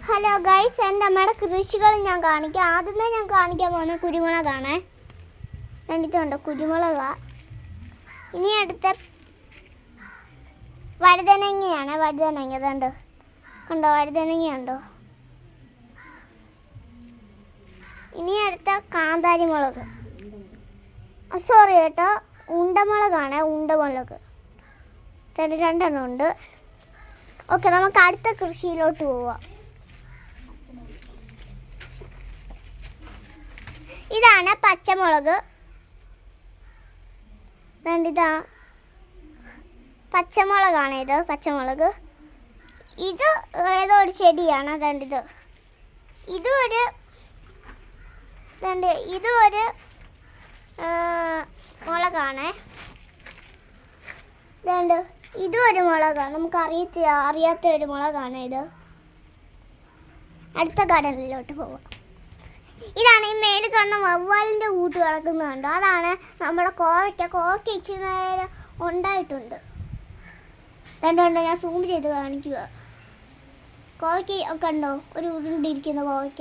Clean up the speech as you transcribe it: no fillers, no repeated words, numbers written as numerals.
Hello guys, എൻ്റെ അമ്മയുടെ കൃഷികൾ ഞാൻ കാണിക്കാം. ആദ്യമേ ഞാൻ കാണിക്കാൻ പോകുന്ന കുരുമുളകാണ്. കണ്ടിട്ടുണ്ടോ കുരുമുളക. ഇനി അടുത്ത വഴുതനങ്ങയാണ്. വഴുതനങ്ങ കണ്ടോ, കണ്ടോ വഴുതനങ്ങ ഉണ്ടോ. ഇനി അടുത്ത കാന്താരി മുളക്, സോറി കേട്ടോ, ഉണ്ടമുളകാണ്. ഉണ്ടമുളക് രണ്ടെണ്ണം ഉണ്ട്. ഓക്കെ, നമുക്ക് അടുത്ത കൃഷിയിലോട്ട് പോവാം. ഇതാണ് പച്ചമുളക്. ഇതാ പച്ചമുളകാണ്. ഇത് പച്ചമുളക്. ഇത് ഏതോ ഒരു ചെടിയാണ്. ഇതും ഒരു മുളകാണ്. ഇതും ഒരു മുളകാണ്. നമുക്ക് അറിയാത്ത ഒരു മുളകാണ് ഇത്. അടുത്ത കടലിലോട്ട് പോവാം. ഇതാണ് ഈ മേളിൽ കാണുന്ന വവ്വാലിൻ്റെ കൂട്ട് കിടക്കുന്നുണ്ടോ, അതാണ് നമ്മുടെ കോവയ്ക്ക ഇച്ചിരി നേരം ഉണ്ടായിട്ടുണ്ട്. ഞാൻ സൂം ചെയ്ത് കാണിക്കുക. കോവയ്ക്ക കണ്ടോ, ഒരു ഉരുണ്ടിരിക്കുന്ന കോവയ്ക്ക.